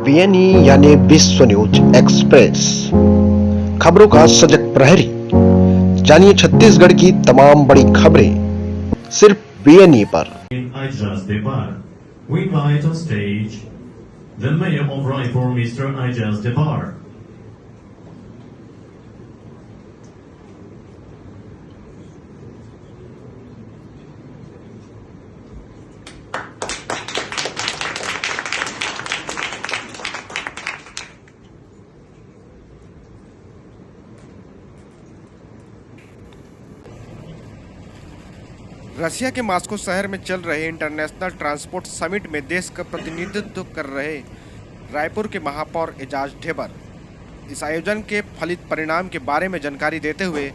बीएनई यानी विश्व news express, खबरों का सजग प्रहरी। जानिए छत्तीसगढ़ की तमाम बड़ी खबरें सिर्फ बीएनई पर। Ijaz Depar. We invite on stage the Mayor of Raipur, Mr. Ijaz Depar. Russia के मास्को शहर में चल रहे इंटरनेशनल ट्रांसपोर्ट समिट में देश का प्रतिनिधित्व कर रहे रायपुर के महापौर एजाज ढेबर इस आयोजन के फलित परिणाम के बारे में जानकारी देते हुए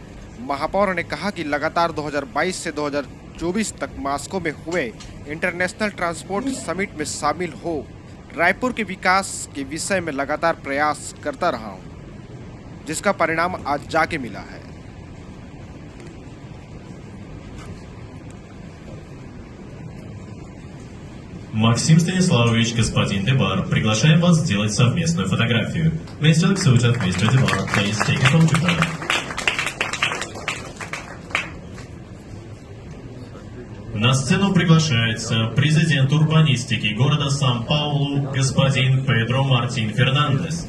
महापौर ने कहा कि लगातार 2022 से 2024 तक मास्को में हुए इंटरनेशनल ट्रांसपोर्ट समिट में शामिल हो रायपुर के विकास के विषय में लगातार प्रयास करता रहा हूं, जिसका परिणाम आज जाके मिला है। Максим Станиславович, господин Дебар, приглашаем вас сделать совместную фотографию. Mr. Luxutov, Mr. Debar, please take a photograph. На сцену приглашается президент урбанистики города Сан-Паулу, господин Педро Мартин Фернандес.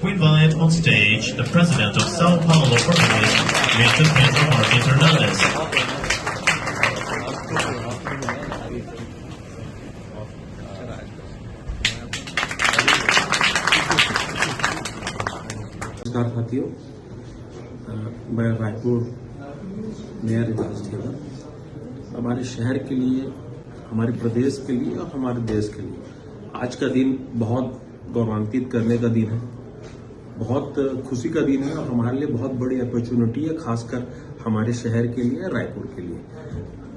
We invite on stage the president of Sao Paulo province, Mr. Pedro Martin Fernandez. नमस्कार साथियों, मैं रायपुर मेयर एजाज ढेबर हमारे शहर के लिए, हमारे प्रदेश के लिए और हमारे देश के लिए आज का दिन बहुत गौरवान्वित करने का दिन है, बहुत खुशी का दिन है और हमारे लिए बहुत बड़ी अपॉर्चुनिटी है, खासकर हमारे शहर के लिए, रायपुर के लिए।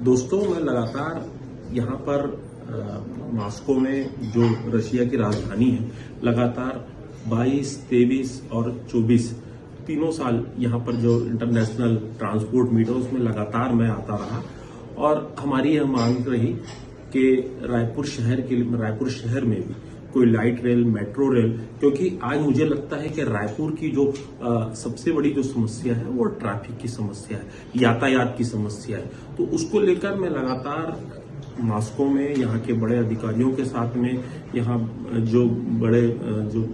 दोस्तों, मैं लगातार यहाँ पर मास्को में जो रशिया की राजधानी है, लगातार 22, 23 और 24 तीनों साल यहाँ पर जो इंटरनेशनल ट्रांसपोर्ट मीट है उसमें लगातार मैं आता रहा और हमारी यह मांग रही कि रायपुर शहर में भी कोई लाइट रेल, मेट्रो रेल, क्योंकि आज मुझे लगता है कि रायपुर की जो सबसे बड़ी जो समस्या है वो ट्रैफिक की समस्या है, यातायात की समस्या है। तो उसको लेकर मैं लगातार मास्को में यहाँ के बड़े अधिकारियों के साथ में, यहाँ जो बड़े जो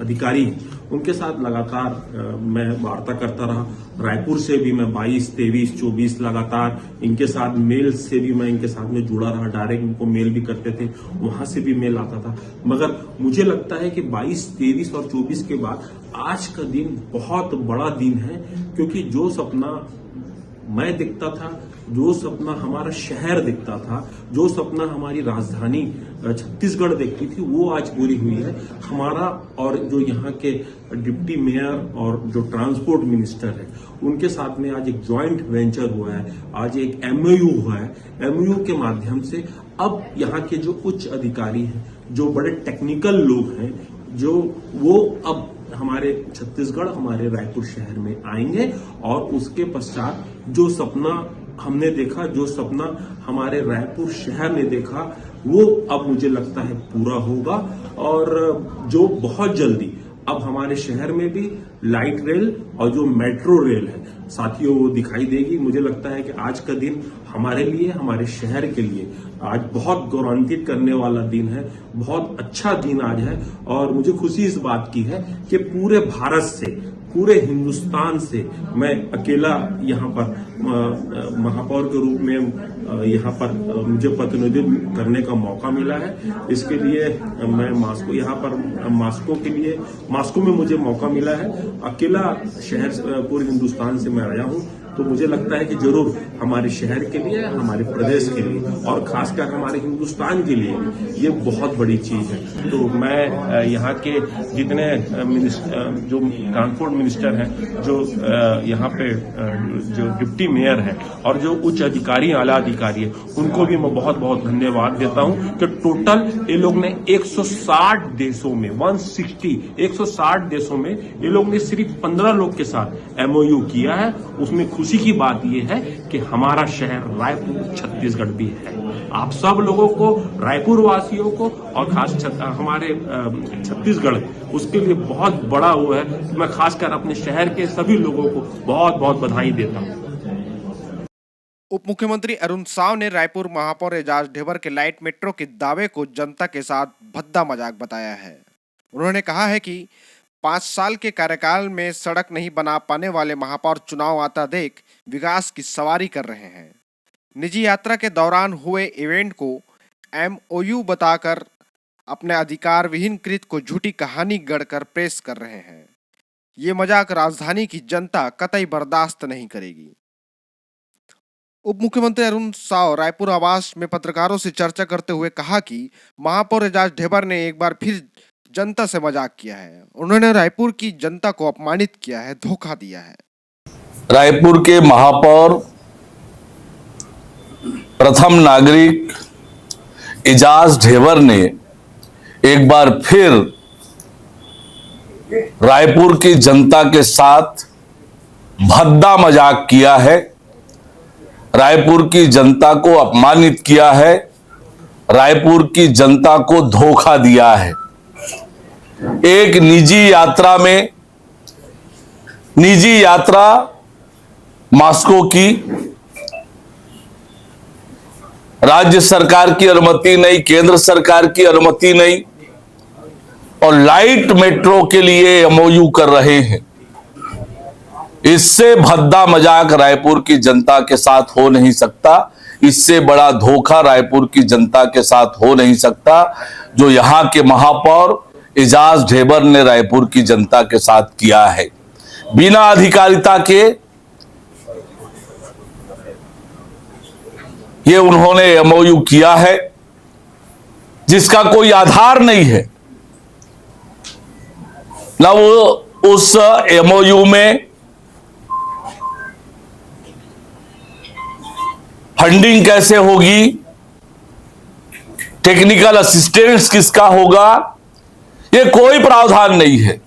अधिकारी हैं उनके साथ लगातार मैं वार्ता करता रहा। रायपुर से भी मैं 22, 23, 24 लगातार इनके साथ मेल से भी मैं इनके साथ में जुड़ा रहा, डायरेक्ट इनको मेल भी करते थे, वहां से भी मेल आता था। मगर मुझे लगता है कि 22, 23 और 24 के बाद आज का दिन बहुत बड़ा दिन है, क्योंकि जो सपना मैं दिखता था, जो सपना हमारा शहर दिखता था, जो सपना हमारी राजधानी छत्तीसगढ़ देखती थी, वो आज पूरी हुई है। हमारा और जो यहाँ के डिप्टी मेयर और जो ट्रांसपोर्ट मिनिस्टर है उनके साथ में आज एक जॉइंट वेंचर हुआ है, आज एक एमओयू हुआ है। एमओयू के माध्यम से अब यहाँ के जो उच्च अधिकारी हैं, जो बड़े टेक्निकल लोग हैं, जो वो अब हमारे छत्तीसगढ़, हमारे रायपुर शहर में आएंगे और उसके पश्चात जो सपना हमने देखा, जो सपना हमारे रायपुर शहर ने देखा, वो अब मुझे लगता है पूरा होगा और जो बहुत जल्दी अब हमारे शहर में भी लाइट रेल और जो मेट्रो रेल है साथियों वो दिखाई देगी। मुझे लगता है कि आज का दिन हमारे लिए, हमारे शहर के लिए आज बहुत गौरवान्वित करने वाला दिन है, बहुत अच्छा दिन आज है और मुझे खुशी इस बात की है कि पूरे भारत से, पूरे हिंदुस्तान से मैं अकेला यहाँ पर महापौर के रूप में यहाँ पर मुझे प्रतिनिधित्व करने का मौका मिला है। इसके लिए मैं मास्को में मुझे मौका मिला है। अकेला शहर पूरे हिंदुस्तान से मैं आया हूँ, तो मुझे लगता है कि जरूर हमारे शहर के लिए, हमारे प्रदेश के लिए और खासकर हमारे हिंदुस्तान के लिए ये बहुत बड़ी चीज है। तो मैं यहाँ के जितने जो ट्रांसपोर्ट मिनिस्टर हैं, जो यहाँ पे जो डिप्टी मेयर हैं और जो उच्च अधिकारी, आला अधिकारी है, उनको भी मैं बहुत बहुत धन्यवाद देता हूँ कि टोटल ये लोग ने 160 देशों में 160 देशों में ये लोग ने सिर्फ 15 लोग के साथ एमओयू किया है। उसमें खुशी की बात यह है कि हमारा शहर रायपुर छत्तीसगढ़ भी है। आप सब लोगों को, रायपुर वासियों को और खास हमारे छत्तीसगढ़ उसके लिए बहुत बड़ा वो है। मैं खासकर अपने शहर के सभी लोगों को बहुत बहुत बधाई देता हूँ। उप मुख्यमंत्री अरुण साव ने रायपुर महापौर एजाज ढेबर के लाइट मेट्रो के दावे को जनता के साथ भद्दा मजाक बताया है। उन्होंने कहा है कि 5 साल के कार्यकाल में सड़क नहीं बना पाने वाले महापौर चुनाव आता देख विकास की सवारी कर रहे हैं। निजी यात्रा के दौरान हुए इवेंट को MOU बताकर अपने अधिकार विहीन कृत को झूठी कहानी गढ़कर पेश कर रहे हैं। ये मजाक राजधानी की जनता कतई बर्दाश्त नहीं करेगी। उप मुख्यमंत्री अरुण साव रायपुर आवास में पत्रकारों से चर्चा करते हुए कहा कि महापौर एजाज ढेबर ने एक बार फिर जनता से मजाक किया है। उन्होंने रायपुर की जनता को अपमानित किया है, धोखा दिया है। रायपुर के महापौर प्रथम नागरिक एजाज ढेबर ने एक बार फिर रायपुर की जनता के साथ भद्दा मजाक किया है, रायपुर की जनता को अपमानित किया है, रायपुर की जनता को धोखा दिया है। एक निजी यात्रा मॉस्को की, राज्य सरकार की अनुमति नहीं, केंद्र सरकार की अनुमति नहीं, और लाइट मेट्रो के लिए MOU कर रहे हैं। इससे भद्दा मजाक रायपुर की जनता के साथ हो नहीं सकता। इससे बड़ा धोखा रायपुर की जनता के साथ हो नहीं सकता जो यहां के महापौर एजाज ढेबर ने रायपुर की जनता के साथ किया है। बिना अधिकारिता के ये उन्होंने MOU किया है जिसका कोई आधार नहीं है। ना वो उस MOU में फंडिंग कैसे होगी, टेक्निकल असिस्टेंस किसका होगा, ये कोई प्रावधान नहीं है।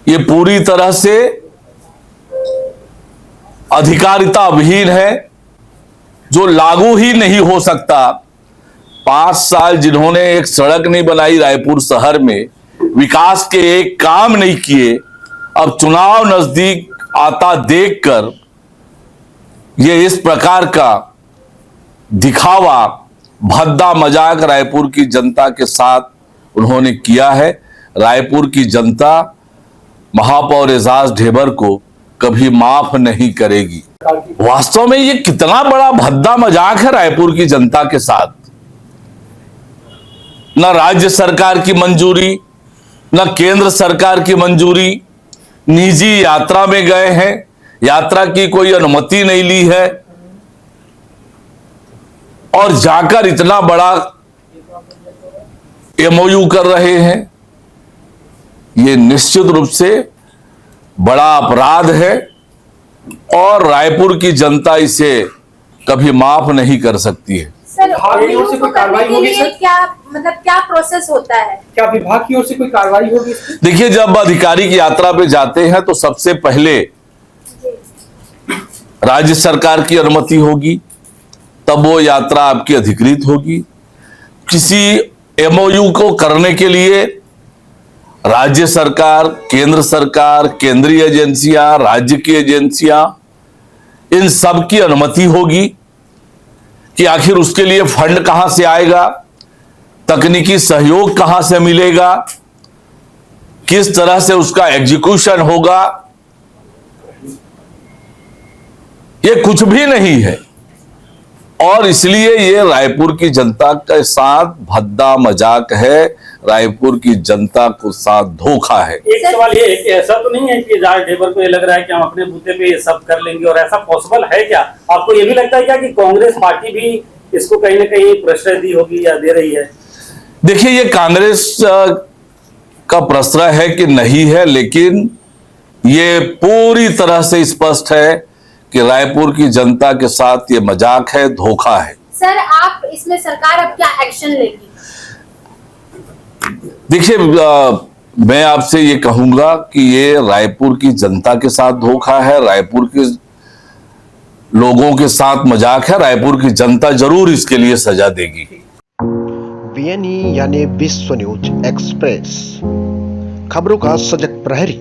ये पूरी तरह से अधिकारिता विहीन है जो लागू ही नहीं हो सकता। 5 साल जिन्होंने एक सड़क नहीं बनाई रायपुर शहर में, विकास के एक काम नहीं किए, अब चुनाव नजदीक आता देखकर ये इस प्रकार का दिखावा, भद्दा मजाक रायपुर की जनता के साथ उन्होंने किया है। रायपुर की जनता महापौर एजाज ढेबर को कभी माफ नहीं करेगी। वास्तव में ये कितना बड़ा भद्दा मजाक है रायपुर की जनता के साथ। न राज्य सरकार की मंजूरी, न केंद्र सरकार की मंजूरी, निजी यात्रा में गए हैं, यात्रा की कोई अनुमति नहीं ली है, और जाकर इतना बड़ा MOU कर रहे हैं। ये निश्चित रूप से बड़ा अपराध है और रायपुर की जनता इसे कभी माफ नहीं कर सकती है। सर, MOU को करने के लिए क्या प्रोसेस होता है? क्या विभाग की ओर से कोई कार्रवाई होगी? देखिए, जब आधिकारिक यात्रा पे जाते हैं तो सबसे पहले राज्य सरकार की अनुमति होगी, तब वो यात्रा आपकी अधिकृत होगी। किसी MOU को करने के लिए राज्य सरकार, केंद्र सरकार, केंद्रीय एजेंसियां, राज्य की एजेंसियां, इन सब की अनुमति होगी कि आखिर उसके लिए फंड कहां से आएगा, तकनीकी सहयोग कहां से मिलेगा, किस तरह से उसका एग्जीक्यूशन होगा। ये कुछ भी नहीं है और इसलिए ये रायपुर की जनता के साथ भद्दा मजाक है, रायपुर की जनता को साथ धोखा है। एक सवाल ये, ऐसा तो नहीं है कि एजाज ढेबर को ये लग रहा है कि हम अपने बूते पे ये सब कर लेंगे, और ऐसा पॉसिबल है क्या? आपको ये भी लगता है क्या कि कांग्रेस पार्टी भी इसको कहीं ना कहीं प्रश्रय दी होगी या दे रही है? देखिए, ये कांग्रेस का प्रश्रय है कि नहीं है, लेकिन ये पूरी तरह से स्पष्ट है कि रायपुर की जनता के साथ ये मजाक है, धोखा है। सर, आप इसमें सरकार अब क्या एक्शन लेगी? देखिए, मैं आपसे ये कहूंगा कि ये रायपुर की जनता के साथ धोखा है, रायपुर की लोगों के साथ मजाक है। रायपुर की जनता जरूर इसके लिए सजा देगी। बीएनई यानी विश्व न्यूज एक्सप्रेस, खबरों का सजग प्रहरी।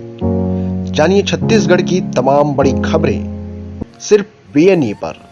जानिए छत्तीसगढ़ की तमाम बड़ी खबरें सिर्फ बीएनई पर।